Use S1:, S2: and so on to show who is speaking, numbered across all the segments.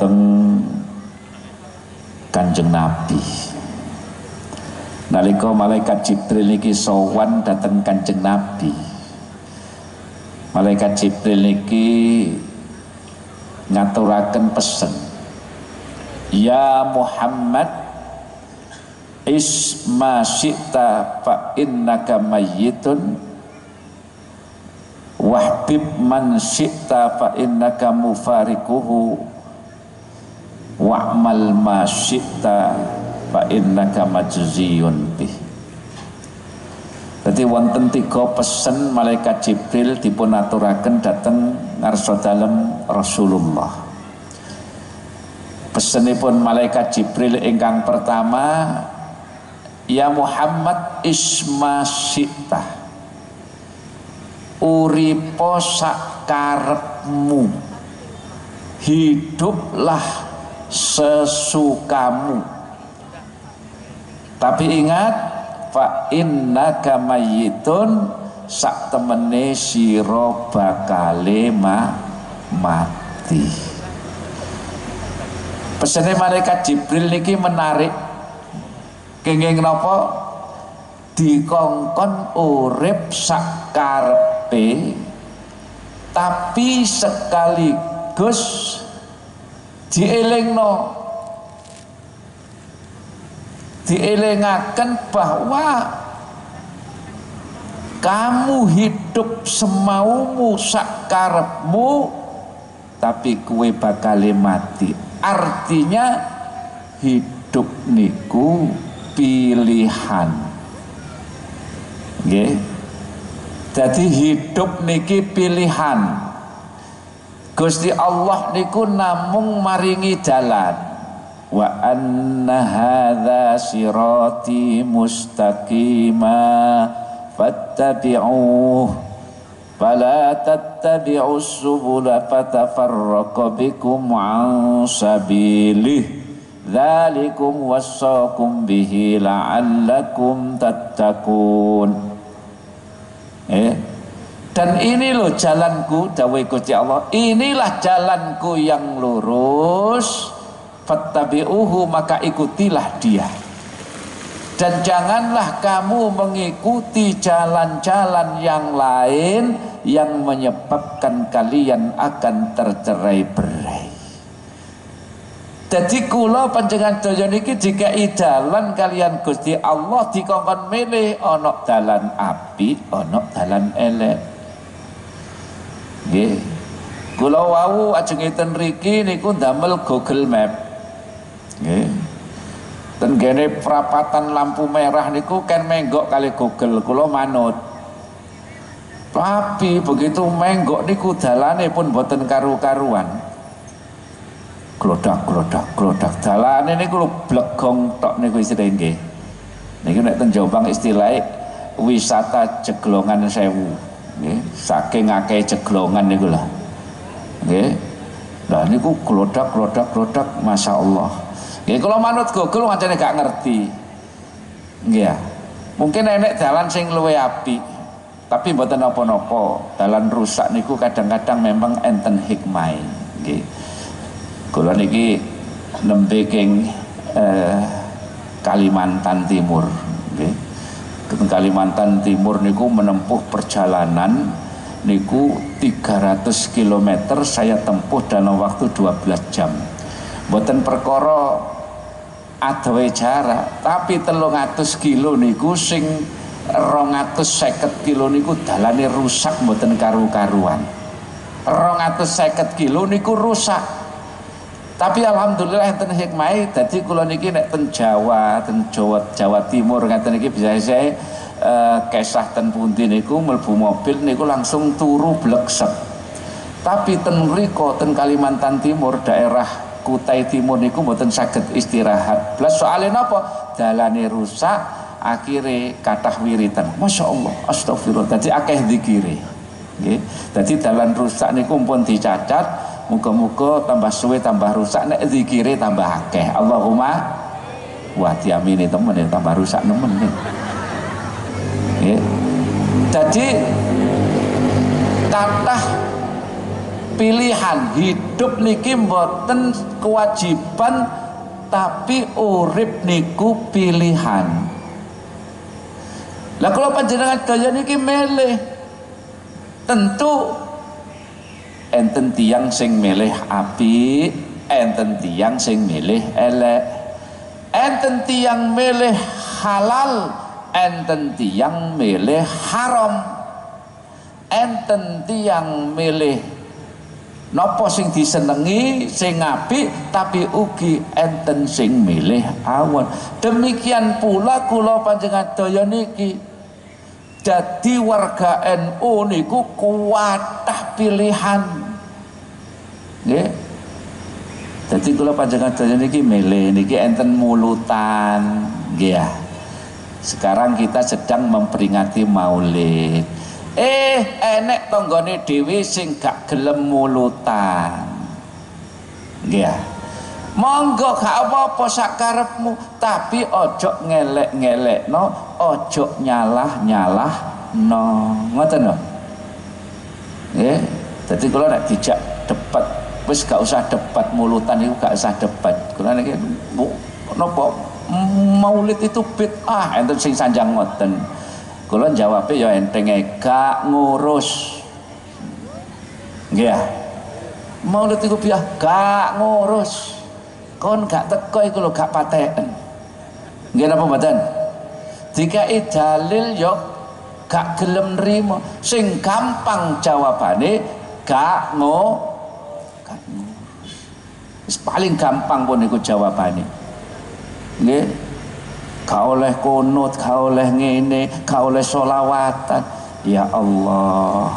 S1: dateng Kanjeng Nabi. Nalika malaikat Jibril niki sowan dateng Kanjeng Nabi, malaikat Jibril niki ngaturaken pesen, ya Muhammad isma syi'ta fa innaka mayyitun wahbib man syi'ta fa innaka mufarikuhu wa'mal ma syi'ta fa innaka majziyun bih. Jadi wonten 3 pesen malaikat Jibril dipun aturaken dhateng ngarsa dalem Rasulullah. Pesenipun malaikat Jibril ingkang pertama, ya Muhammad isma syi'ta, uripo sakarepmu, hiduplah sesukamu. Tapi ingat, fa innaka mayyitun, sak temene sira bakale mati. Pesene malaikat Jibril niki menarik. Kenging napa? Dikongkon urip sakarepe, tapi sekaligus dielingaken bahwa kamu hidup semaumu sakarepmu, tapi kue bakal mati. Artinya hidup niku pilihan. Nggih. Jadi hidup niki pilihan. Gusti Allah niku namung maringi dalan. Wa anna hadza sirati mustaqima fattabi'uh fala tattabi'us subula fatafarraqa bikum an sabilih dzalikum wassaqum bihi la'allakum tattaqun. Dan ini loh jalanku, dawuh Gusti Allah, inilah jalanku yang lurus, fattabi'uhu, maka ikutilah dia. Dan janganlah kamu mengikuti jalan-jalan yang lain yang menyebabkan kalian akan tercerai-berai. Jadi kula panjenengan daya niki dikai dalan kalian Gusti Allah dikongkon milih ana dalan apik, ana dalan elek. Nggih. Kula wau ajengipun mriki niku ndamel Google Map. Nggih. Ten kene perapatan lampu merah niku kan menggok kali Google, kula manut. Tapi begitu menggok niku dalane pun boten karu-karuan. Glodak dalane niku blegong tok niku isine nggih. Niku nek ten Jombang istilahé wisata jeglongan sewu. Nggih, saking akeh jeglongan niku lah. Nggih. Lah niku glodak masyaallah. Nggih, kula manut Google pancene gak ngerti. Nggih. Mungkin enek dalan sing luwih apik, tapi mboten napa-napa. Dalan rusak niku kadang-kadang memang enten hikmah. Nggih. Kula niki nembe king Kalimantan Timur, nggih. Kalimantan Timur niku menempuh perjalanan niku 300 km saya tempuh dalam waktu 12 jam. Mboten perkara adohe jarak, tapi 300 kilo niku sing 250 kilo niku dalane rusak mboten karu-karuan. 250 kilo niku rusak. Tapi alhamdulillah enten hikmah, dadi kula niki nek ten Jawa, Jawa Timur ngaten niki bisa saya kesah ten pundi niku mlebu mobil niku langsung turu bleksek. Tapi ten mriko ten Kalimantan Timur daerah Kutai Timur niku mboten saged istirahat. Blas soalé napa? Dalane rusak, akhire kathah wiritan. Masyaallah, astagfirullah. Dadi akeh zikire. Nggih. Dadi dalan rusak niku pun dicacat. Muga-muga tambah suwe tambah rusak, nek zikire tambah akeh. Allahumma wa diamini temen tambah rusak nemen nih. Nggih. Jadi kathah pilihan. Hidup niki mboten kewajiban, tapi urip niku pilihan. Lah kalau panjenengan daya niki milih, tentu enten tiyang sing milih apik, enten tiyang sing milih elek, enten tiyang milih halal, enten tiyang milih haram, enten tiyang milih napa sing disenengi, sing apik, tapi ugi enten sing milih awon. Demikian pula kula panjenengan daya niki dadi warga NU niku kuwatah pilihan. Nggih. Dadi kula panjenengan daya niki milih niki enten mulutan, nggih ya. Sekarang kita sedang memperingati Maulid. Enek tanggane dhewe sing gak gelem mulutan. Nggih ya. Monggo gak apa-apa sak karepmu, tapi ojo ngelek-ngelekno, ojo nyalah-nyalahno. Ngoten lho. Nggih. Dadi kula nek dijak debat, wis gak usah debat mulutan iku, gak usah debat. Kula niki napa Maulid itu bid'ah, enten sing sanjang ngoten. Kula jawabe ya entenge gak ngurus. Nggih ya. Maulid iku piye gak ngurus. Kon gak teko iku lho gak pateken. Nggih napa mboten? Dikai dalil yo gak gelem nrimo. Sing gampang jawabane gak ngurus. Wis paling gampang pun iku jawabane. Nggih. Gak oleh kunut, gak oleh ngene, gak oleh sholawatan. Ya Allah.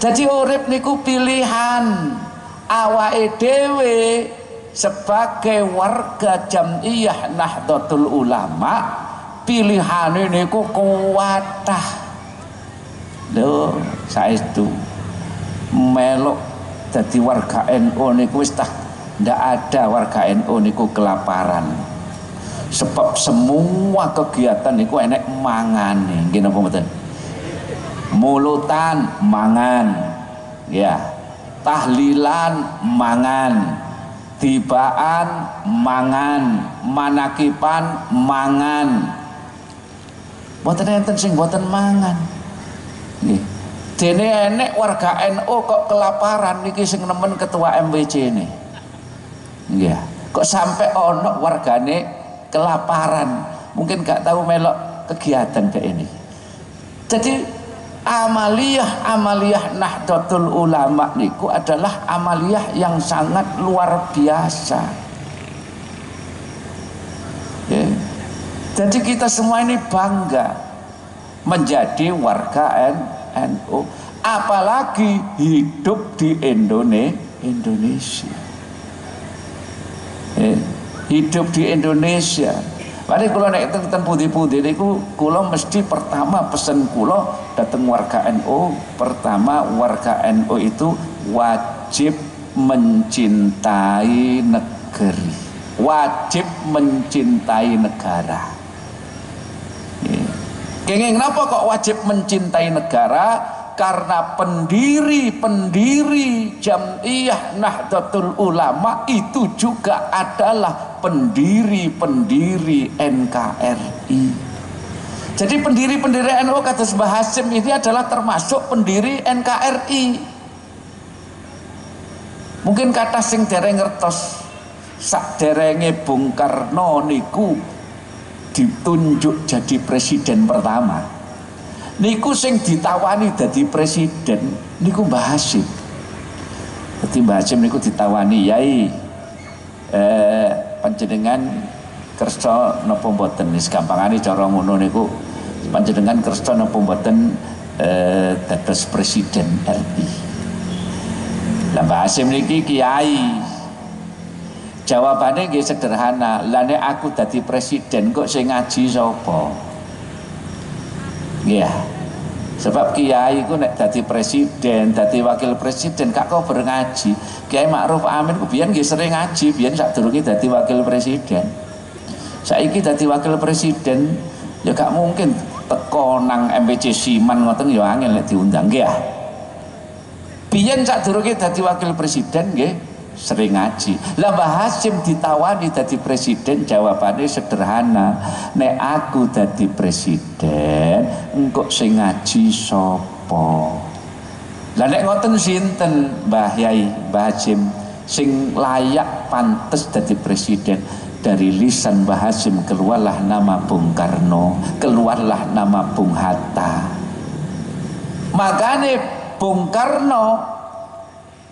S1: Jadi urip niku pilihan. Awake dhewe sebagai warga Jam'iyah Nahdlatul Ulama, pilihane niku kuwatah. Lho, saestu melok dadi warga NU niku wis tak ndak ada warga NU niku kelaparan. Sebab semua kegiatan niku enek mangane, nggih napa mboten? Mulutan mangan, ya. Tahlilan mangan, tibaan mangan, manakipan mangan. Mboten enten sing mboten mangan. Nggih. Dene enek warga NU kok kelaparan niki sing nemen ketua MWC ini. Nggih. Kok sampai ono wargane kelaparan, mungkin gak tahu melok kegiatan kayak ini. Jadi amaliyah Nahdlatul Ulama niku adalah amaliyah yang sangat luar biasa. Ya. Jadi kita semua ini bangga menjadi warga NU, apalagi hidup di Indonesia. Ya. Hidup di Indonesia. Mari kula nek teng pundi-pundi niku kula mesti pertama pesen kula dateng warga NU, pertama warga NU itu wajib mencintai negeri, wajib mencintai negara. Kenging kenapa kok wajib mencintai negara? Karena pendiri Jam'iyah Nahdlatul Ulama itu juga adalah pendiri NKRI. Jadi pendiri NU kados Mbah Hasyim ini adalah termasuk pendiri NKRI. Mungkin kata sing dereng ngertos, sakderenge Bung Karno niku ditunjuk jadi presiden pertama. Niku sing ditawani dadi presiden niku Mbah Hasyim. Dadi Mbah Hasyim niku ditawani, "Yai, panjenengan kersa napa mboten?" Wis gampangane cara ngono niku, panjenengan kersa napa mboten dados presiden RI. Lah Mbah Hasyim niki kiai. Jawabannya nggih sederhana, "Lah nek aku dadi presiden kok sing ngaji sapa?" Iya, sebab kiai ku nek dadi presiden, dadi wakil presiden gak kau berngaji. Kiai Ma'ruf Amin ku biyen nggih sering ngaji, biyen sadurunge dadi wakil presiden. Saiki dadi wakil presiden ya gak mungkin teko nang MPC Siman ngoten ya angel nek diundang nggih ya. Biyen sadurunge dadi wakil presiden nggih sering ngaji. Lah Mbah Hasyim ditawani dadi presiden, jawabane sederhana. Nek aku dadi presiden, engko sing ngaji sapa? Lah nek ngoten sinten Mbah Yai, Mbah Hasyim sing layak pantes dadi presiden? Dari lisan Mbah Hasyim keluarlah nama Bung Karno, keluarlah nama Bung Hatta. Makanya Bung Karno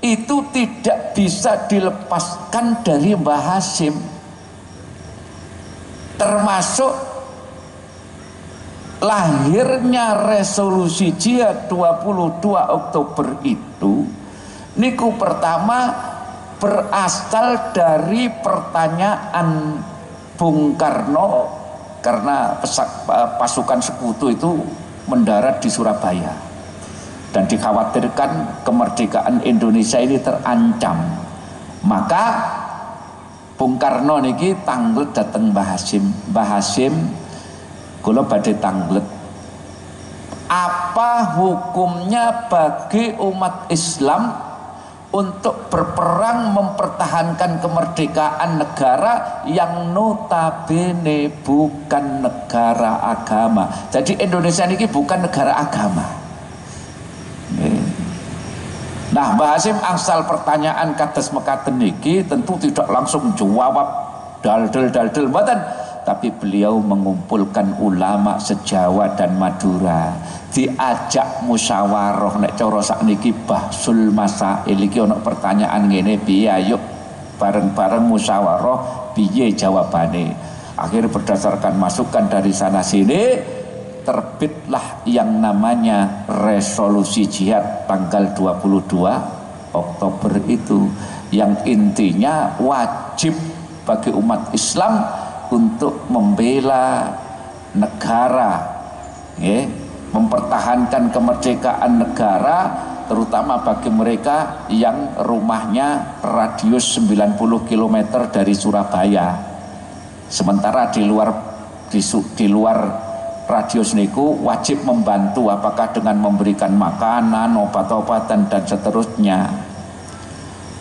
S1: itu tidak bisa dilepaskan dari Mbah Hasyim, termasuk lahirnya resolusi jihad 22 Oktober itu niku pertama berasal dari pertanyaan Bung Karno karena pasukan sekutu itu mendarat di Surabaya dan dikhawatirkan kemerdekaan Indonesia ini terancam. Maka Bung Karno niki tanglet dateng Mbah Hasyim. Mbah Hasyim kula badhe tanglet, apa hukumnya bagi umat Islam untuk berperang mempertahankan kemerdekaan negara yang notabene bukan negara agama. Jadi Indonesia ini bukan negara agama. Nah, Mbah Hasyim angsal pertanyaan kados mekaten niki tentu tidak langsung jawab dal-dal mboten, tapi beliau mengumpulkan ulama se-Jawa dan Madura, diajak musyawarah. Nek cara sakniki bahsul masail iki ana pertanyaan ngene piye, ayo bareng-bareng musyawarah piye jawabane. Akhirnya berdasarkan masukan dari sana sini terbitlah yang namanya resolusi jihad tanggal 22 Oktober itu, yang intinya wajib bagi umat Islam untuk membela negara, mempertahankan kemerdekaan negara, terutama bagi mereka yang rumahnya radius 90 km dari Surabaya. Sementara di luar radius niku wajib membantu, apakah dengan memberikan makanan, obat-obatan dan seterusnya.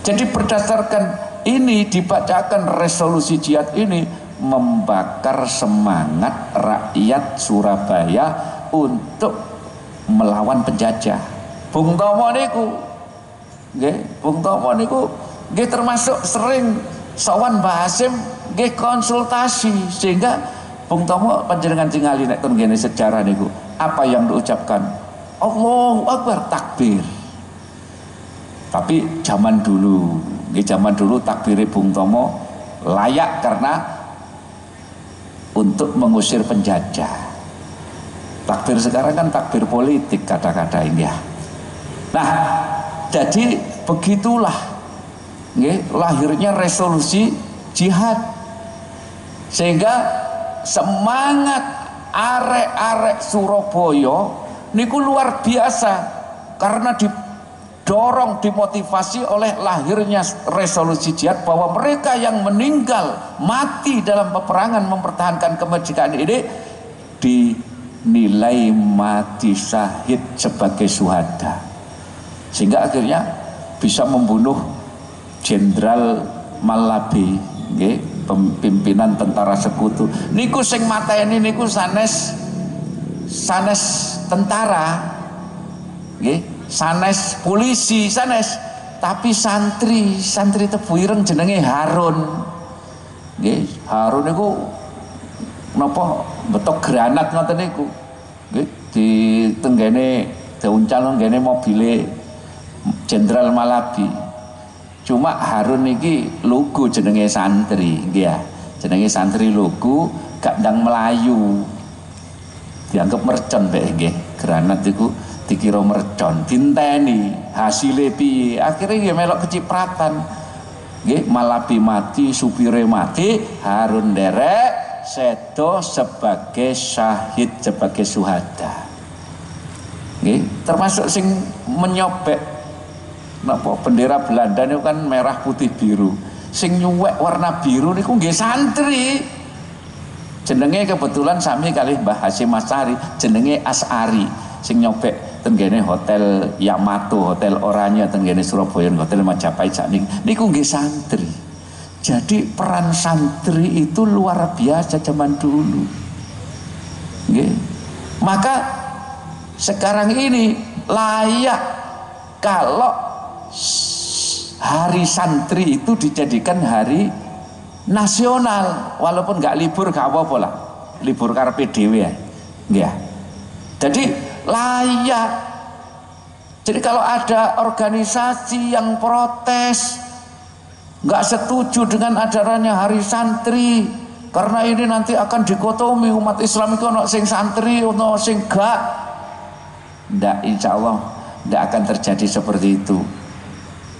S1: Jadi berdasarkan ini dibacakan resolusi jihad ini membakar semangat rakyat Surabaya untuk melawan penjajah. Bung Tomo niku nggih termasuk sering sowan Mbah Hasyim nggih konsultasi, sehingga Bung Tomo panjenengan tingali nek ten ngene sejarah niku, apa yang diucapkan? Allahu Akbar, takbir. Tapi zaman dulu takbirnya Bung Tomo layak karena untuk mengusir penjajah. Takbir sekarang kan takbir politik kata-kata ini ya. Nah, jadi begitulah lahirnya resolusi jihad, sehingga semangat arek-arek Surabaya niku luar biasa karena didorong, dimotivasi oleh lahirnya resolusi jihad, bahwa mereka yang meninggal mati dalam peperangan mempertahankan kemerdekaan ini dinilai mati syahid sebagai syuhada, sehingga akhirnya bisa membunuh Jenderal Malabi, pimpinan tentara sekutu niku. Sing mateni niku sanes tentara, sanes polisi, sanes, tapi santri Tebu Ireng jenenge Harun. Harun niku napa betok granat ngoten niku, di tenggene diuncal nggene mobile Jenderal Malabi. Cuma Harun niki lugu jenenge santri, nggih ya. Jenenge santri lugu, gak ndang melayu. Dianggap mercon bae nggih. Granat iku dikira mercon, dinteni, hasile piye? Akhire nggih melok kecipratan. Nggih, Malabi mati, supire mati, Harun derek sedo sebagai syahid, sebagai syuhada. Nggih, termasuk sing menyobek napa bendera Belanda niku kan merah putih biru. Sing nyuwek warna biru niku nggih santri. Jenenge kebetulan sami kalih Mbah Hasyim Asy'ari, jenenge Asy'ari. Sing nyobek tenggene hotel Yamato, hotel Oranye tenggene Surabaya, hotel Majapahit sakniki niku nggih santri. Jadi peran santri itu luar biasa zaman dulu. Nggih. Maka sekarang ini layak kalau hari santri itu dijadikan hari nasional, walaupun nggak libur gak apa-apa lah, libur karepe dhewe ya. Nggih. Jadi layak. Jadi kalau ada organisasi yang protes nggak setuju dengan ajarannya hari santri, karena ini nanti akan dikotomi umat Islam itu ono sing santri, ono sing gak. Ndak, insya Allah ndak akan terjadi seperti itu.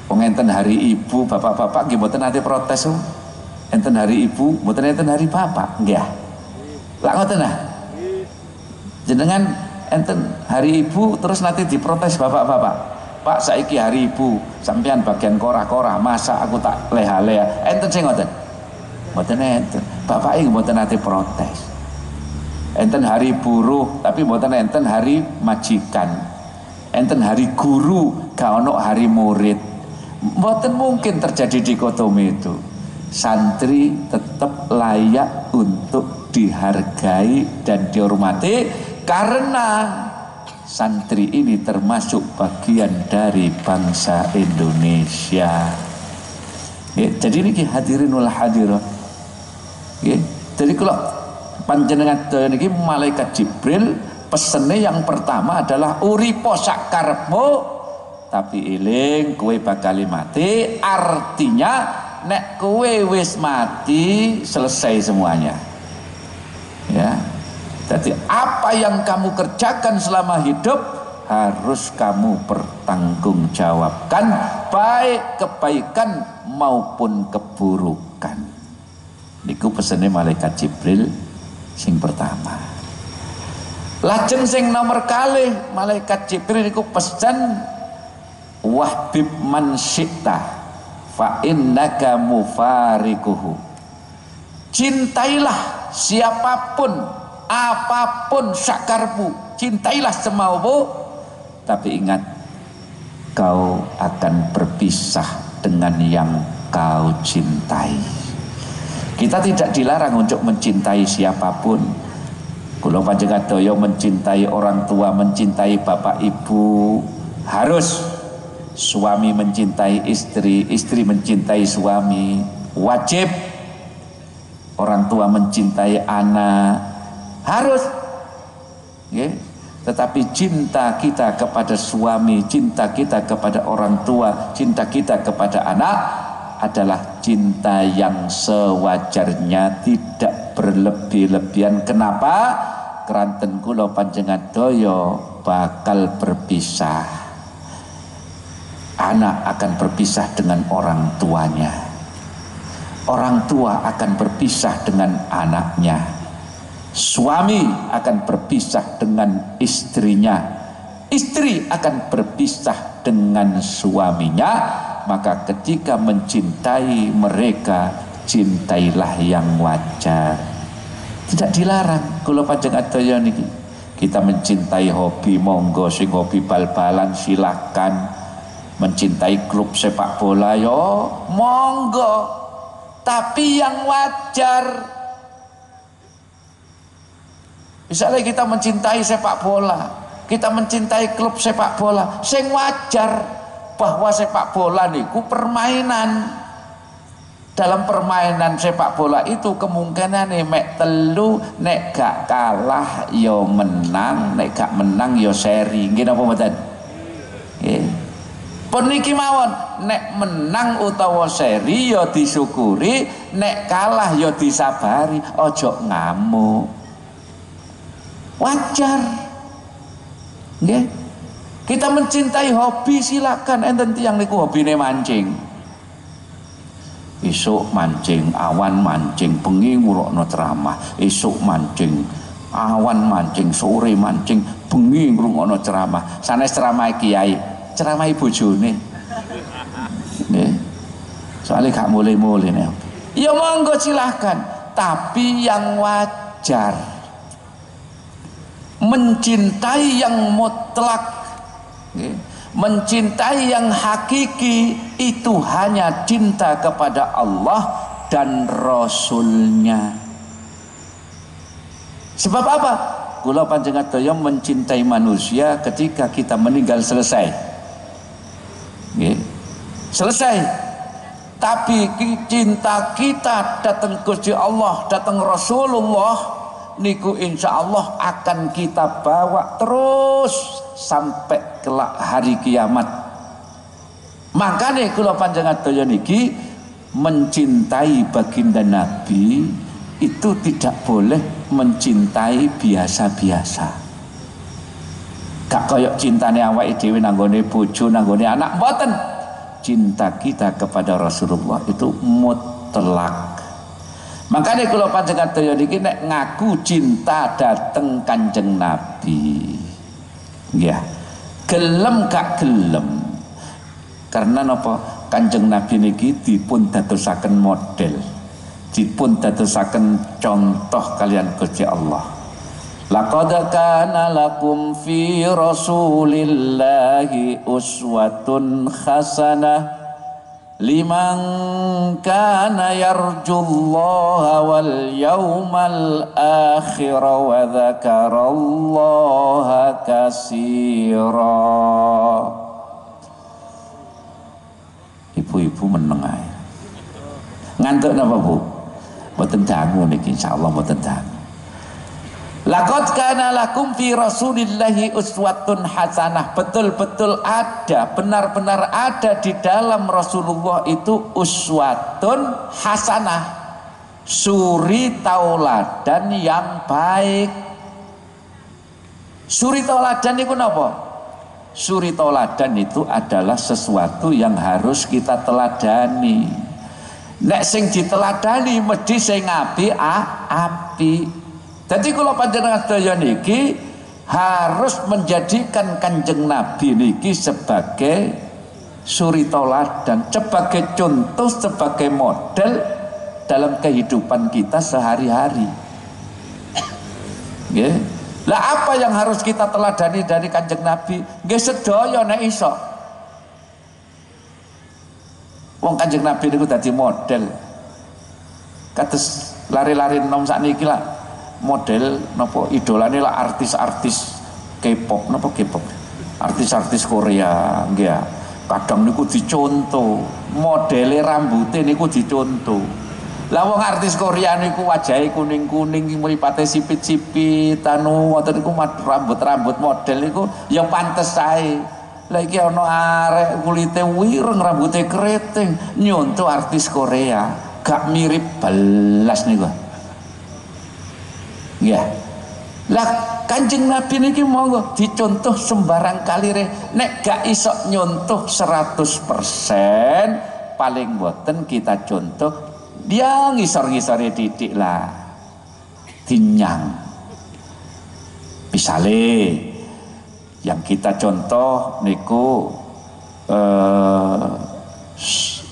S1: Enten hari ibu, bapak-bapak nggih mboten nate protes. Enten hari ibu, mboten enten hari bapak, nggih. Lah ngoten nah. Jenengan enten hari ibu terus nanti diprotes bapak-bapak. Pak, saiki hari ibu, sampean bagian korah-korah, masa aku tak leha-leha. Enten sing ngoten. Mboten enten. Bapak iki mboten nate protes. Enten hari buruh, tapi mboten enten hari majikan. Enten hari guru, gak ono hari murid. Mboten mungkin terjadi dikotomi itu. Santri tetap layak untuk dihargai dan dihormati karena santri ini termasuk bagian dari bangsa Indonesia. Ya, jadi ini hadirinul hadirat. Ya, jadi kalau panjenengan niki malaikat Jibril pesene yang pertama adalah uripo sak karepmu tapi eling kowe bakal mati, artinya nek kowe wis mati selesai semuanya. Ya. Jadi apa yang kamu kerjakan selama hidup harus kamu pertanggungjawabkan, baik kebaikan maupun keburukan. Niku pesene malaikat Jibril sing pertama. Lajeng sing nomor kalih malaikat Jibril niku pesen wahbib man syi'ta fa innaka mufarikuhu. Cintailah siapapun, apapun sakarmu, cintailah semaumu, tapi ingat kau akan berpisah dengan yang kau cintai. Kita tidak dilarang untuk mencintai siapapun. Kula panjenengan daya mencintai orang tua, mencintai bapak ibu, harus. Suami mencintai istri, istri mencintai suami, wajib. Orang tua mencintai anak, harus. Okay. Tetapi cinta kita kepada suami, cinta kita kepada orang tua, cinta kita kepada anak adalah cinta yang sewajarnya, tidak berlebih-lebihan. Kenapa? Keranten kula panjenengan daya bakal berpisah. Anak akan berpisah dengan orang tuanya, orang tua akan berpisah dengan anaknya, suami akan berpisah dengan istrinya, istri akan berpisah dengan suaminya. Maka ketika mencintai mereka, cintailah yang wajar, tidak dilarang. Kalau panjenengan daya niki kita mencintai hobi, monggo. Sing hobi bal-balan silakan, mencintai klub sepak bola yo monggo, tapi yang wajar. Misalnya kita mencintai sepak bola, kita mencintai klub sepak bola, sing wajar, bahwa sepak bola niku permainan. Dalam permainan sepak bola itu kemungkinan mek telu, nek gak kalah yo menang, nek gak menang yo seri. Nggih napa mboten? Nggih. Pun niki mawon, nek menang utawa seri ya disyukuri, nek kalah ya disabari, ojo ngamuk. Wajar. Nggih. Kita mencintai hobi silakan, enten tiyang niku hobine mancing. Esuk mancing, awan mancing, bengi ngrungokno ceramah, esuk mancing, awan mancing, sore mancing, bengi ngrungokno ceramah. Sanes ceramah kiai, ceramah bojone. Nggih. Soale gak mulai-mulai nek. Ya monggo silahkan, tapi yang wajar. Mencintai yang mutlak Mencintai yang hakiki itu hanya cinta kepada Allah dan Rasulnya. Sebab apa? Kula panjenengan daya mencintai manusia ketika kita meninggal selesai. Selesai. Tapi cinta kita datang Gusti Allah, datang Rasulullah niku insya Allah akan kita bawa terus sampai kelak hari kiamat. Makanya kula panjenengan daya niki mencintai baginda Nabi itu tidak boleh mencintai biasa-biasa. Gak koyok cintane awake dhewe nanggone bojo, nanggone anak, mboten. Cinta kita kepada Rasulullah itu mutlak. Makanya kalau panjenengan daya niki nek ngaku cinta dateng Kanjeng Nabi, ya gelem gak gelem. Karena napa? Kanjeng Nabi niki dipun dadosaken model, dipun dadosaken contoh kalian Gusti Allah. Laqad kana lakum fi Rasulillahi uswatun hasanah liman kana yarjullaha wal yawmal akhir wa dzakarallaha katsira. Ibu-ibu meneng ae. Ngantuk napa Bu? Mboten dangu niki insyaallah mboten dangu. Laqad kana lakum fi Rasulillahi uswatun hasanah. Betul-betul ada, benar-benar ada di dalam Rasulullah itu uswatun hasanah, suri tauladan yang baik. Suri tauladan itu napa? Suri tauladan itu adalah sesuatu yang harus kita teladani. Nek sing diteladani mesti sing api. Jadi kalau panjenengan sedaya niki harus menjadikan Kanjeng Nabi niki sebagai suri tauladan, sebagai contoh, sebagai model dalam kehidupan kita sehari-hari. Nggih. Lah apa yang harus kita teladani dari Kanjeng Nabi? Nggih sedaya nek iso. Wong Kanjeng Nabi niku dadi model. Kados lari-lari nom sakniki lah. Model napa idolane lah artis-artis K-pop napa K-pop, artis-artis Korea nggih. Kadang niku dicontoh, modele rambutnya niku dicontoh. Lah wong artis Korea niku wajahe kuning-kuning, mripate sipit-sipit, anu ngoten niku rambut-rambut model niku ya pantes sae. Lah iki ana arek kulite wireng, rambutnya keriting, nyontoh artis Korea, gak mirip belas niku. Ya, lah Kanjeng Nabi niki monggo dicontoh sembarang kalire. Nek gak iso nyontoh 100%, paling boten kita contoh dia ngisor-ngisore titik lah, dinyang. Misale yang kita contoh niku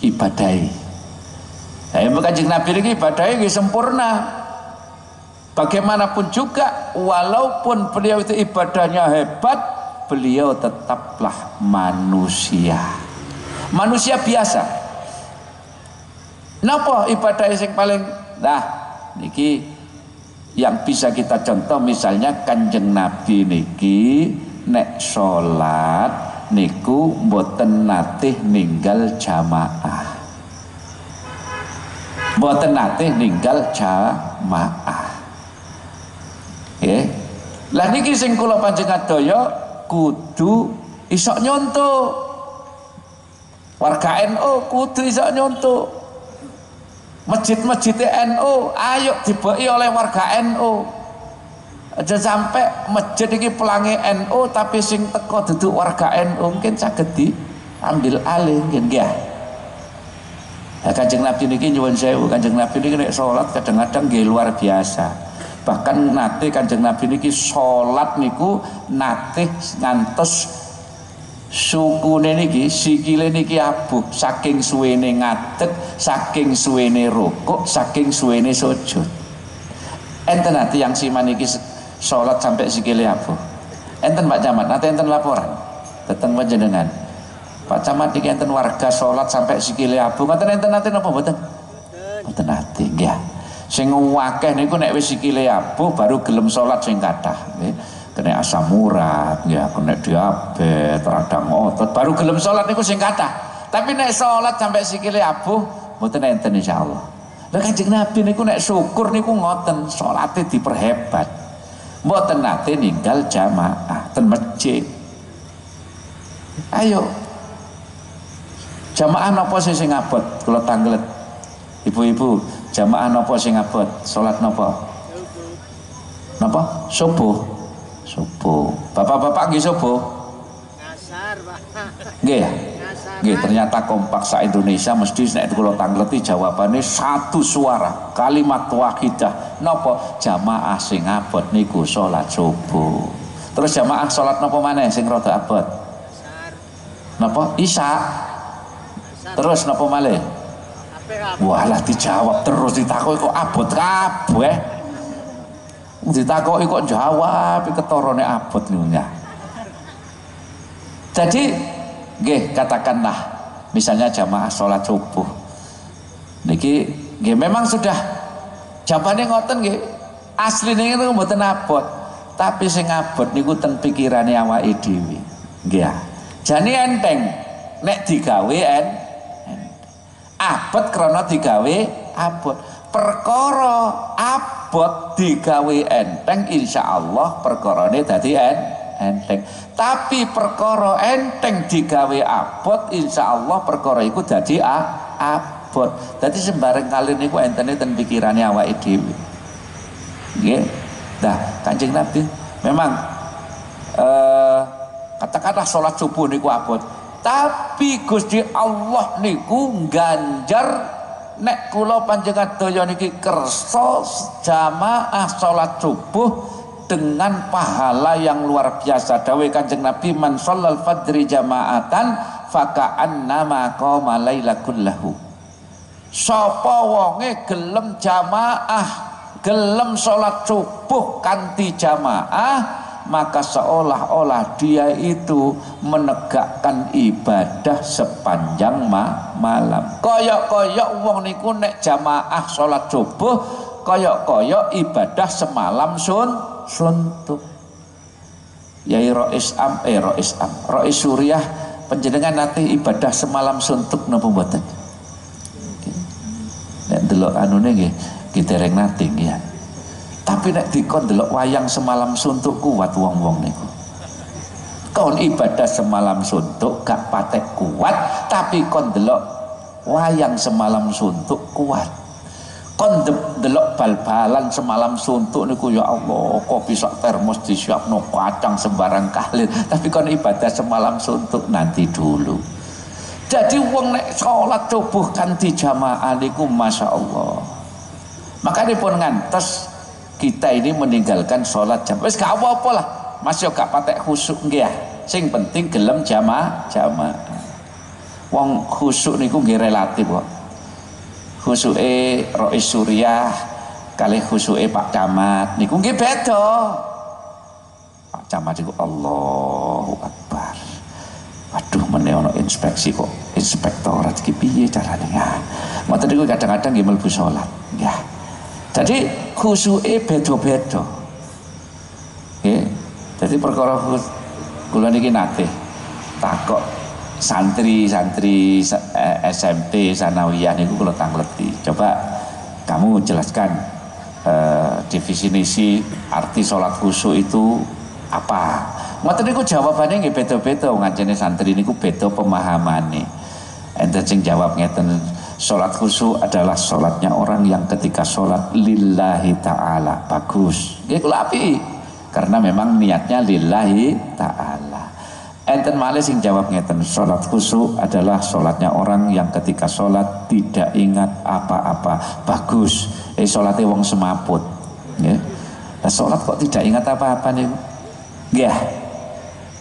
S1: ibadai. Saya Kanjeng Nabi niki ibadai nggih sempurna. Bagaimanapun juga, walaupun beliau itu ibadahnya hebat, beliau tetaplah manusia. Manusia biasa. Napa ibadah yang paling niki yang bisa kita contoh misalnya Kanjeng Nabi niki nek sholat niku mboten natih ninggal jamaah. Mboten natih ninggal jamaah. Lah niki sing kula panjenengan daya kudu iso nyontoh. Warga NU kudu iso nyontoh. Masjid-masjid NU ayo diboki oleh warga NU. Aja sampai masjid iki pelangi NU tapi sing teko duduk warga NU mungkin saged diambil alih nggih nggih. Lah Kanjeng Nabi niki nyuwun sewu, Kanjeng Nabi niki nek salat kadang-kadang nggih luar biasa. Bahkan nate Kanjeng Nabi niki sholat niku nate ngantos sukune niki sikile niki abuh saking suwene ngadeg, saking suwene rukuk, saking suwene sujud. Enten nate yang siman niki sholat sampai sikile abuh. Enten Pak Camat, nate enten laporan. dateng panjenengan. Pak Camat niki enten warga salat sampai sikile abu, ngoten enten nate napa mboten? Mboten nate nggih. Sing akeh niku nek wis sikile abu baru gelem salat sing kathah nggih. Kena asam urat, ya kena diabetes, radang otot, baru gelem salat niku sing kathah. Tapi nek salat sampai sikile abu mboten enten insyaallah. Lah Kanjeng Nabi niku nek syukur niku ngoten, salate diperhebat. Mboten nate ninggal jamaah ten masjid. Ayo jamaah napa sing abot kula tanglet ibu-ibu, jamaah napa sing abot salat napa subuh bapak-bapak nggih subuh ngasar Pak nggih nggih ternyata kompak sa Indonesia mesti nek kula tangleti jawabane satu suara kalimat wahidah napa jamaah sing abot niku salat subuh. Terus jamaah salat napa maneh sing rada abot napa isya. Terus napa malih? Walah dijawab terus ditakoki kok abot kabeh. Ditakoki kok jawab ketorone abot niku. Jadi nggih katakanlah misalnya jamaah salat subuh. Niki nggih memang sudah jawabane ngoten nggih. Asline niku mboten abot, tapi sing abot niku ten pikirane awake dhewe. Nggih. Jane enteng nek digawe abot krana digawe abot. Perkara abot digawe enteng insyaallah perkarane dadi enteng. Tapi perkara enteng digawe abot insyaallah perkara iku dadi abot. Dadi sembarang kali niku entene ten pikirane awake dhewe. Nggih. Nah, Kanjeng Nabi memang katakanlah sholat subuh niku abot, tapi Gusti Allah niku ganjar nek kula panjenengan daya niki kersa jamaah sholat subuh dengan pahala yang luar biasa. Dawuh Kanjeng Nabi man shallal fajri jama'atan faka'annama qama laila kullahu. Sapa wonge gelem jamaah, gelem sholat subuh kanthi jamaah, maka seolah-olah dia itu menegakkan ibadah sepanjang malam. Koyok-koyok wong niku nek jamaah sholat subuh koyok-koyok ibadah semalam suntuk. Yai Rois Suriah panjenengan nanti ibadah semalam suntuk napa mboten? Nek delok anune nggih kitereng nate ya. Tapi nek dikon delok wayang semalam suntuk kuat wong-wong niku. Kon ibadah semalam suntuk gak patek kuat, tapi kon delok wayang semalam suntuk kuat. Kon delok bal-balan semalam suntuk niku ya Allah, kopi sak termos disiapno kacang sembarang kalir, tapi kon ibadah semalam suntuk nanti dulu. Jadi wong nek salat subuh kanthi jamaah niku masyaallah. Makanya pun ngantos kita ini meninggalkan sholat jam wis gak apa-apa lah mas yo gak patek khusyuk nggih ya. Sing penting gelem jamaah. Wong khusyuk niku nggih relatif kok. Khusyuke Rois Suriah kalih khusyuke Pak Camat niku nggih beda. Pak Camat niku Allahu Akbar. Waduh meneh ana inspeksi kok. Inspektorat iki piye carane ya. Ngoten niku kadang-kadang nggih mlebu salat. Nggih. Jadi khusyuke beda-beda. Nggih. Jadi perkara kula niki nate takok santri-santri SMP sanawiyah niku kula tangleti. Coba kamu jelaskan definisi arti sholat khusyuk itu apa? Ngoten niku jawabane nggih beda-beda ngancene santri niku beda pemahamane. Enten sing jawab ngeten, sholat khusyuk adalah sholatnya orang yang ketika sholat lillahi ta'ala. Bagus nggih kula api karena memang niatnya lillahi ta'ala. Enten malih sing jawab ngeten, sholat khusyuk adalah sholatnya orang yang ketika sholat tidak ingat apa-apa. Bagus, sholatnya wong semaput nggih. Nah, sholat kok tidak ingat apa-apa nih nggih.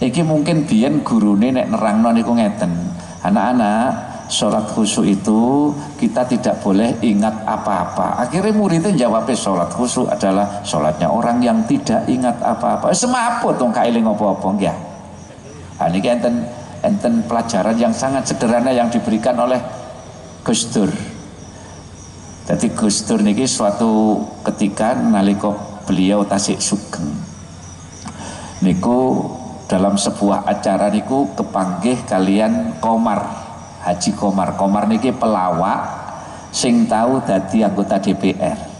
S1: Iki mungkin biyen gurune nek nerangno niku ngeten, anak-anak sholat khusyuk itu kita tidak boleh ingat apa-apa. Akhirnya muridnya jawabnya sholat khusyuk adalah sholatnya orang yang tidak ingat apa-apa. Semaput dong kailing apa-apa nggih. Niki enten pelajaran yang sangat sederhana yang diberikan oleh Gus Dur. Jadi Gus Dur niki suatu ketika nalika beliau tasik sugeng niku dalam sebuah acara niku kepanggih kalian Komar, Haji Komar. Komar niki pelawak sing tahu dadi anggota DPR.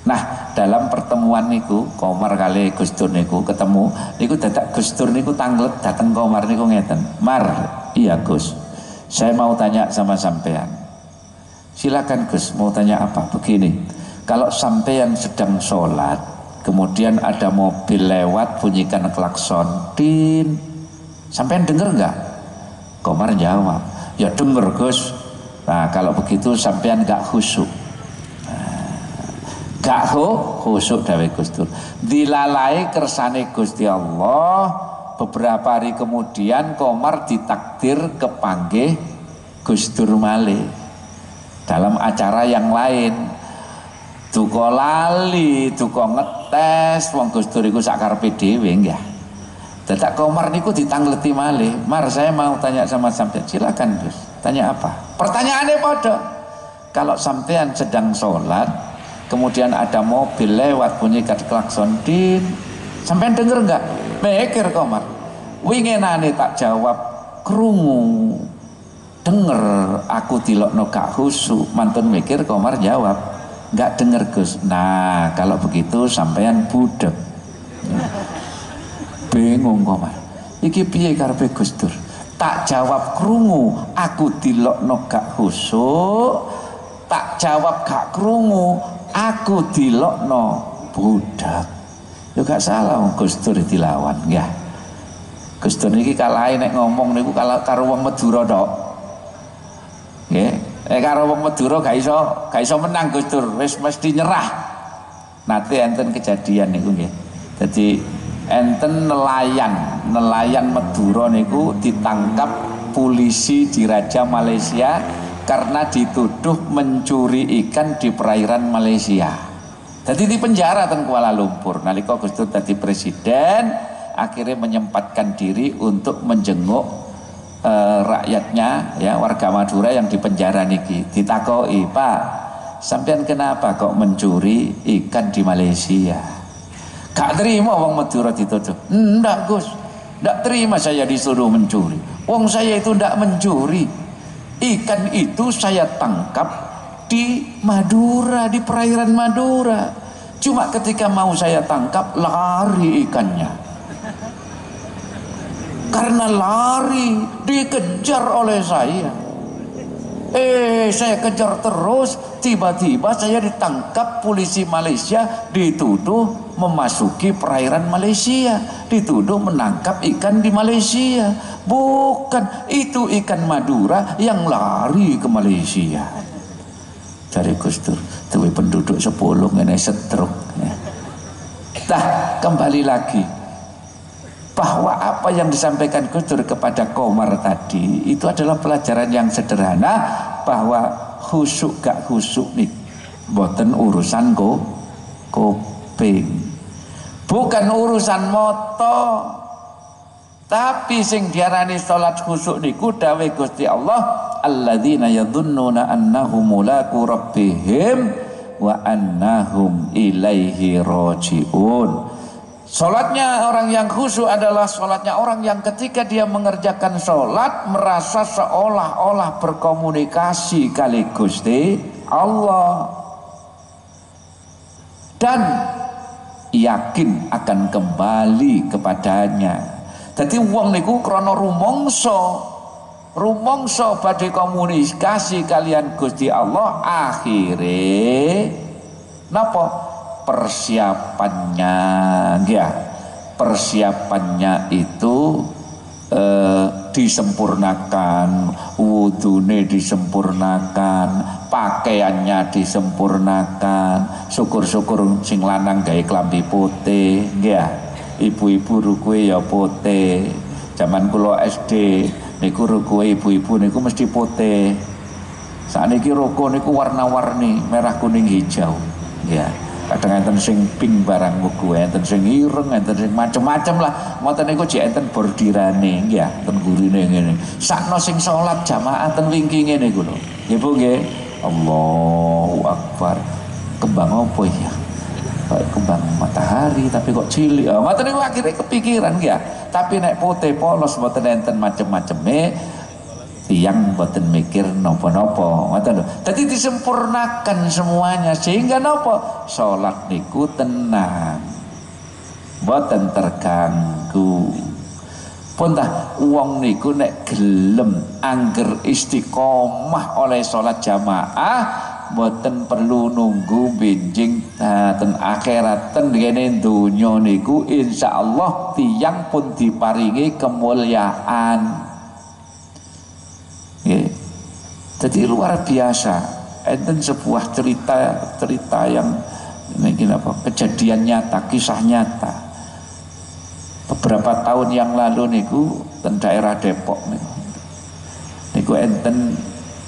S1: Nah, dalam pertemuan niku Komar kali Gus Dur niku ketemu niku dadak Gus Dur niku tanglet dateng Komar niku ngeten. Mar, iya Gus, saya mau tanya sama sampean. Silakan Gus, mau tanya apa? Begini, kalau sampean sedang sholat, kemudian ada mobil lewat bunyikan klakson, tin, sampean denger nggak? Komar jawab, ya denger Gus. Nah kalau begitu sampean nggak khusyuk. Gak khusyuk dawe Gus Dur. Dilalai kersane Gusti Allah. Beberapa hari kemudian Komar ditakdir kepanggih Gus Dur malih dalam acara yang lain. Duka lali, duka ngetes, wong Gus Dur iku sakarepe dhewe nggih. Dadak Komar niku ditangleti malih. Mar, saya mau tanya sama sampean. Silakan Gus. Tanya apa? Pertanyaannya padha. Kalau sampean sedang sholat, kemudian ada mobil lewat bunyi klakson, din, sampean denger nggak? Mikir Komar. Winginane tak jawab krungu. Denger, aku dilokno gak khusyuk. Mantun mikir Komar jawab, nggak denger Gus. Nah kalau begitu sampean budek. Bingung Komar. Iki piye karepe Gus Dur? Tak jawab krungu, aku dilokno gak khusyuk. Tak jawab gak krungu, aku dilokno budak. Ya gak salah Gus Dur dilawan, ya. Gus Dur niki kalahe nek ngomong niku karo wong Madura tok. Nggih, nek karo wong Madura gak iso menang Gus Dur, wis mesti nyerah. Nanti enten kejadian niku nggih. Dadi enten nelayan Madura niku ditangkap polisi di Raja Malaysia karena dituduh mencuri ikan di perairan Malaysia. Jadi di penjara teng Kuala Lumpur. Nalika Gus Dur dadi presiden, akhirnya menyempatkan diri untuk menjenguk rakyatnya, ya, warga Madura yang di penjara niki. Ditakoki, Pak, sampean kenapa kok mencuri ikan di Malaysia? Gak terima wong Madura dituduh. Ndak Gus, ndak terima saya disuruh mencuri. Wong saya itu ndak mencuri. Ikan itu saya tangkap di Madura, di perairan Madura. Cuma ketika mau saya tangkap, lari ikannya. Karena lari, dikejar oleh saya. Saya kejar terus, tiba-tiba saya ditangkap polisi Malaysia, dituduh memasuki perairan Malaysia, dituduh menangkap ikan di Malaysia. Bukan, itu ikan Madura yang lari ke Malaysia. Cari Gus Dur, tuh penduduk 10 ngene setruk. Nah, kembali lagi bahwa apa yang disampaikan Gus Dur kepada Komar tadi itu adalah pelajaran yang sederhana, bahwa khusyuk gak khusyuk nih boten urusan kuping, bukan urusan moto. Tapi sing diarani salat khusyuk niku dawuh Gusti Allah, alladzina yadhunnuna annahum mulaqu rabbihim wa annahum ilaihi rajiun. Salatnya orang yang khusyuk adalah salatnya orang yang ketika dia mengerjakan salat merasa seolah-olah berkomunikasi kali Gusti Allah dan yakin akan kembali kepadanya. Jadi wong niku krana rumangsa badhe komunikasi kalian Gusti Allah, akhire napa persiapannya, ya, persiapannya itu disempurnakan, wudune disempurnakan, pakaiannya disempurnakan. Syukur-syukur sing lanang gawe klambi putih, ya. Ibu-ibu rukuhe ya putih. Zaman kula SD niku rukuhe ibu-ibu niku mesti putih. Sakniki ruku niku warna-warni, merah kuning hijau, ya. Kadang enten sing ping barang buku, enten sing ireng, enten sing macem-macem lah. Ngoten niku jek enten bordirane nggih, ten gurine ngene. Sakno sing salat jamaah ten wingking ngene niku lho. Nggih Bu nggih. Allahu Akbar. Kembang apa ya? Kayak kembang matahari tapi kok cilik. Oh, ngoten niku akhirnya kepikiran nggih. Tapi nek putih polos mboten enten macem-maceme. Yang boten mikir nopo-nopo, ngoten lho. Dadi disempurnakan semuanya sehingga nopo? Salat niku tenang. Boten terganggu. Pun tah wong niku nek gelem angger istiqomah oleh salat jamaah, boten perlu nunggu benjing ten akhirat ten kene donya niku insyaallah tiyang pun diparingi kemuliaan. Jadi luar biasa. Enten sebuah cerita yang mungkin apa kejadian nyata, kisah nyata. Beberapa tahun yang lalu niku ten daerah Depok niku enten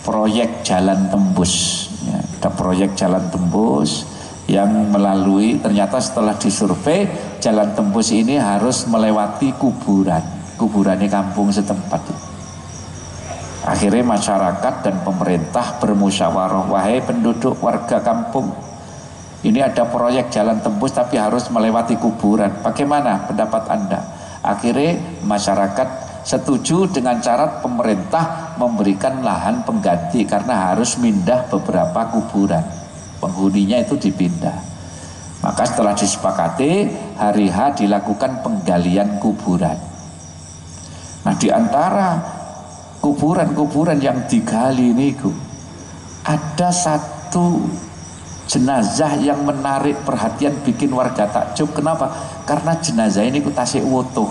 S1: proyek jalan tembus. Ya, ada proyek jalan tembus yang melalui ternyata setelah disurvei jalan tembus ini harus melewati kuburannya kampung setempat. Akhirnya masyarakat dan pemerintah bermusyawarah, wahai penduduk warga kampung, ini ada proyek jalan tembus tapi harus melewati kuburan. Bagaimana pendapat Anda? Akhirnya masyarakat setuju dengan syarat pemerintah memberikan lahan pengganti karena harus mindah beberapa kuburan. Penghuninya itu dipindah. Maka setelah disepakati, hari H dilakukan penggalian kuburan. Nah, di antara kuburan-kuburan yang digali niku ada satu jenazah yang menarik perhatian, bikin warga takjub. Kenapa? Karena jenazah ini ku tasik wutuh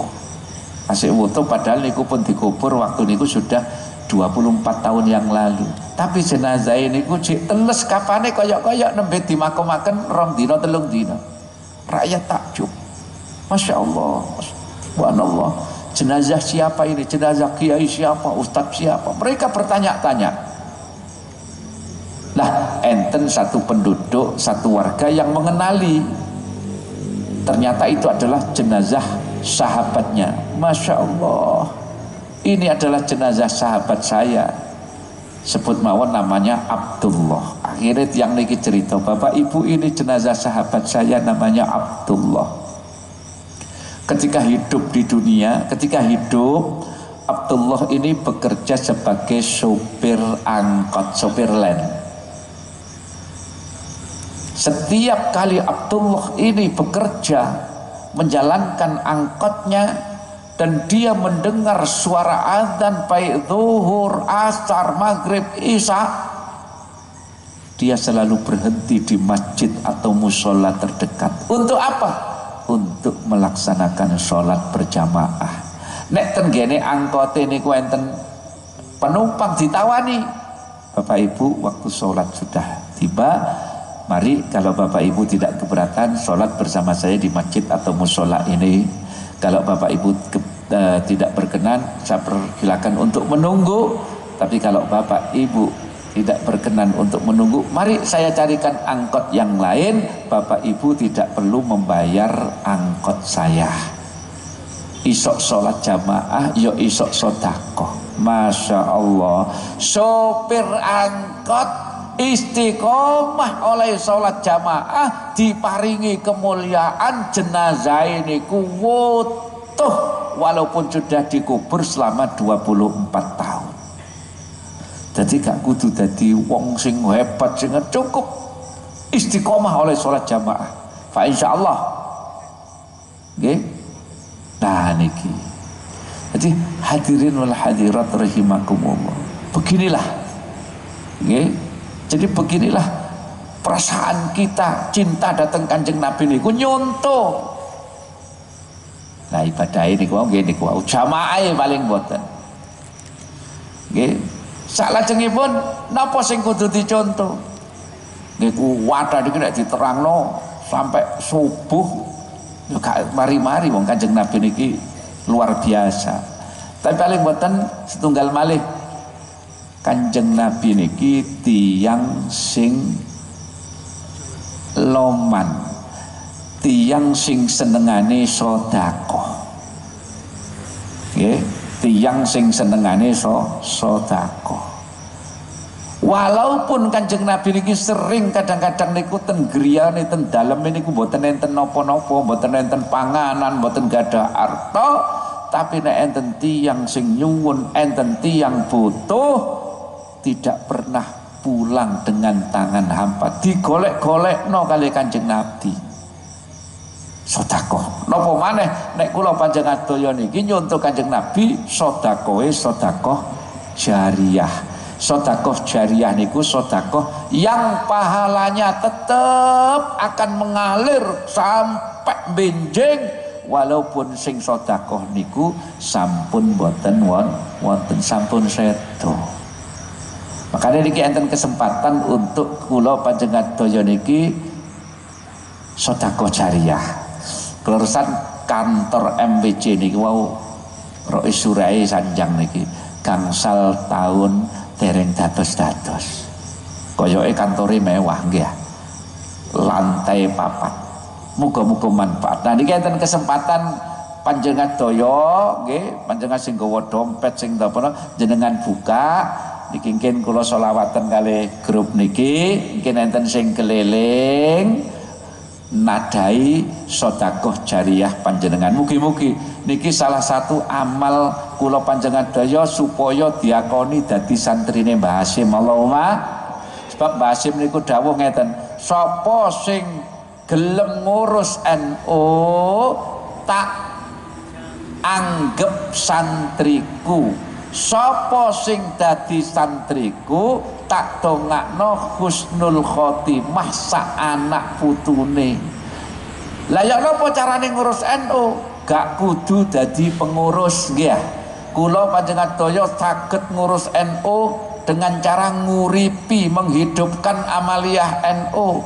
S1: padahal niku pun dikubur waktu niku sudah 24 tahun yang lalu. Tapi jenazah ini ku cik teles kapane koyok-koyok nembe dimakomaken 2 dina 3 dina. Rakyat takjub. Masya Allah, subhanallah. Jenazah siapa ini? Jenazah kiai siapa? Ustadz siapa? Mereka bertanya-tanya. Nah, enten satu penduduk, satu warga yang mengenali. Ternyata itu adalah jenazah sahabatnya. Masya Allah, ini adalah jenazah sahabat saya. Sebut mawon namanya Abdullah. Akhirnya yang niki cerita, Bapak Ibu ini jenazah sahabat saya namanya Abdullah. Ketika hidup di dunia, Abdullah ini bekerja sebagai sopir angkot, sopir len. Setiap kali Abdullah ini bekerja menjalankan angkotnya dan dia mendengar suara azan baik zuhur, asar, maghrib, isya, dia selalu berhenti di masjid atau musola terdekat. Untuk apa? Untuk melaksanakan sholat berjamaah. Nek ten gene angkote niku enten penumpang ditawani, Bapak Ibu waktu sholat sudah tiba, mari kalau Bapak Ibu tidak keberatan sholat bersama saya di masjid atau musola ini. Kalau Bapak Ibu tidak berkenan, saya persilakan untuk menunggu. Tapi kalau Bapak Ibu tidak berkenan untuk menunggu, mari saya carikan angkot yang lain. Bapak Ibu tidak perlu membayar angkot saya. Isok sholat jamaah, yo isok sodakoh. Masya Allah, sopir angkot istiqomah oleh sholat jamaah, diparingi kemuliaan. Jenazah ini wutuh walaupun sudah dikubur selama 24 tahun. Jadi gak kudu dadi wong sing hebat sing cukup istiqomah oleh sholat jamaah. Fa insyaallah. Nggih. Nah niki. Jadi hadirin wal hadirat rahimakumullah. Beginilah. Nggih. Jadi beginilah perasaan kita cinta datang Kanjeng Nabi niku nyontoh. Nah ibadah ini nggih niku jamaah paling boten. Nggih. Salajengipun napa sing kudu dicontoh? Niku wadah niki nek diterangno sampai subuh ya gak mari-mari wong Kanjeng Nabi niki luar biasa. Tapi paling boten setunggal malih Kanjeng Nabi niki tiyang sing loman, tiyang sing senengane sedekah. Nggih, tiyang sing senengane sedekah. Walaupun Kanjeng Nabi niki sering kadang-kadang niku ten griyane ten dalem niku mboten enten napa-napa, mboten enten panganan, mboten gadah harta, tapi nek enten tiyang sing nyuwun, enten tiyang butuh, tidak pernah pulang dengan tangan hampa. Digolek-golekno kali Kanjeng Nabi. Sedekah. Napa maneh nek kula panjenengan daya niki nyuntuk Kanjeng Nabi, sedekahe sedekah jariyah. Sedekah jariyah niku sedekah yang pahalanya tetap akan mengalir sampai benjing, walaupun sing sedekah niku sampun boten wonten sampun sedo. Makanya niki enten kesempatan untuk kula panjenengan daya niki sedekah jariyah. Kleresan kantor MPC niki wau Rais Surai Sanjang niki gangsal tahun dereng dados-dados. Koyoke kantore mewah nggih. Lantai papat. Muga-muga manfaat. Nah niki enten kesempatan panjenengan daya nggih, panjenengan sing gawa dompet sing napa jenengan buka niki mungkin kula selawatan kali grup niki, mungkin enten sing keliling nadai sedekah jariyah panjenengan. Mugi-mugi niki salah satu amal kula panjenengan daya supaya diakoni dadi santrine Mbah Hasyim. Allahumma, sebab Mbah Hasyim niku dawuh ngeten, sapa sing gelem ngurus NU tak anggap santriku, sapa sing dadi santriku tak dongakno husnul khotimah sak anak putune. Lah ya napa carane ngurus NU? Gak kudu dadi pengurus nggih. Kula panjenengan daya saged ngurus NU dengan cara nguripi, menghidupkan amaliyah NU.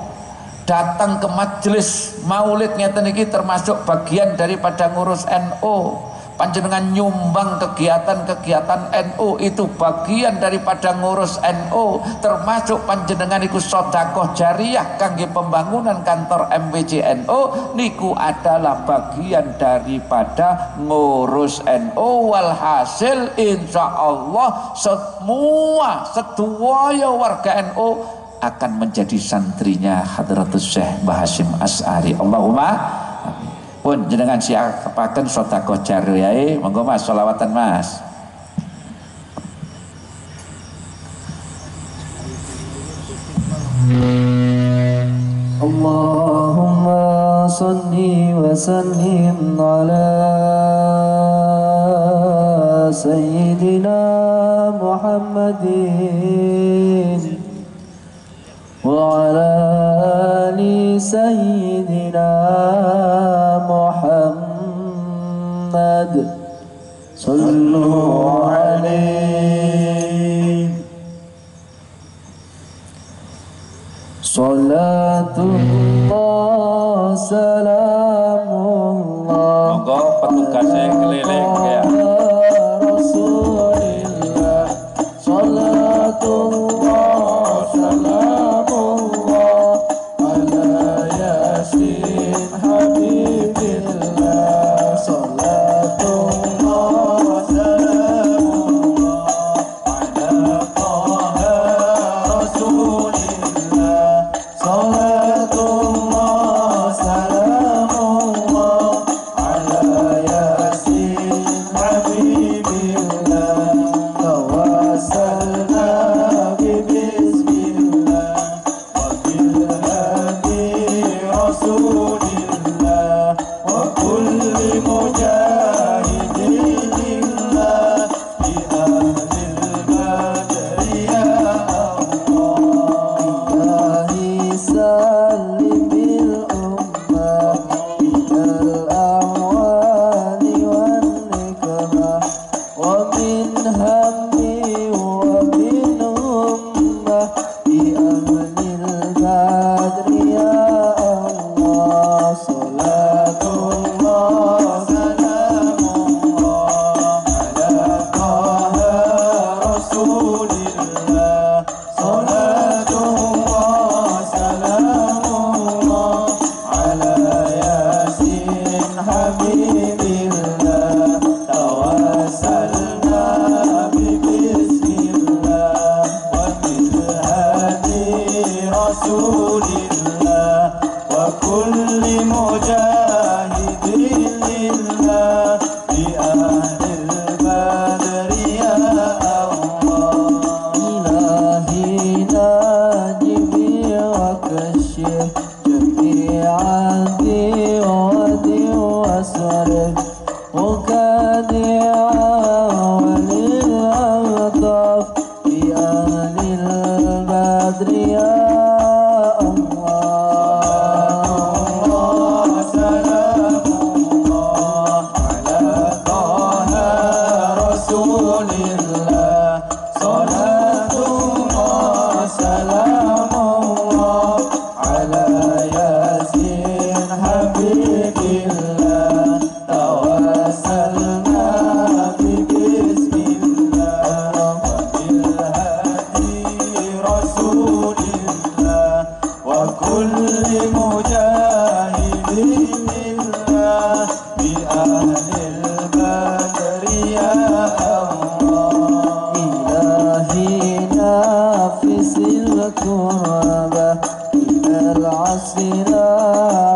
S1: Datang ke majelis maulid ngeten iki termasuk bagian daripada ngurus NU. Panjenengan nyumbang kegiatan-kegiatan NU itu bagian daripada ngurus NU, termasuk panjenengan iku sedekah jariyah kangge pembangunan kantor MPC NU niku adalah bagian daripada ngurus NU. Walhasil insyaallah semua sedaya warga NU akan menjadi santrinya Hadratus Syekh Mbah Hasyim Asy'ari. Allahumma pun jenengan siapaken sedekah jariyah. Monggo Mas selawatan Mas.
S2: Allahumma salli wa sallim ala sayyidina Muhammadin wa ala ali sayyidina Muhammad sallallahu alaihi salatullah salamullah.
S1: Monggo petugasnya keliling ya.
S2: Rasulillah salatullah salamullah ala yasin habibillah salatullah salamullah ala taha rasulillah salatullah salamullah ala yasin الشيخ جميعا في واد وسر وكادعا وللألطاف بأهل البدر يا الله سلام الله على طه رسول الله صلاة الله سلام الله على ياسين حبيب الله توسلنا ببسم الله وبالهدي رسول الله وكل مجاهد لله بأهل البدر يا الله إلهي نافس الكربة من العسرة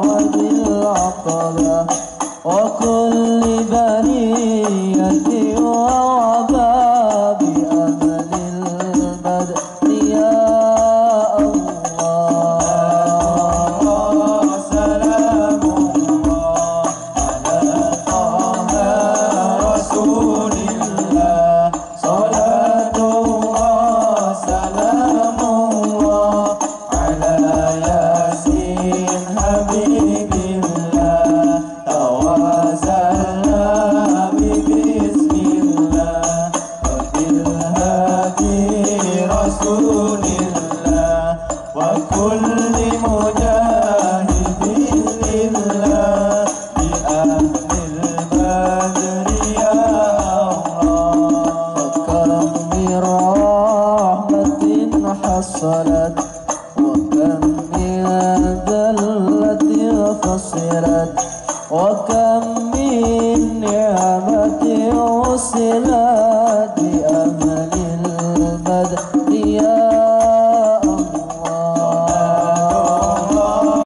S2: وبالعقبة وكل بنية وعبا بأهل البدر يا الله سلام الله على طه رسول الله صلاة الله سلام الله على ياسين حبيب الله توازنا ببسم الله وبالهادي رسول الله وكل مجاهد لله بأهل البدر يا الله فكم برحمة حصلت وكم من ذلة فصلت وكم من نعمة وصلت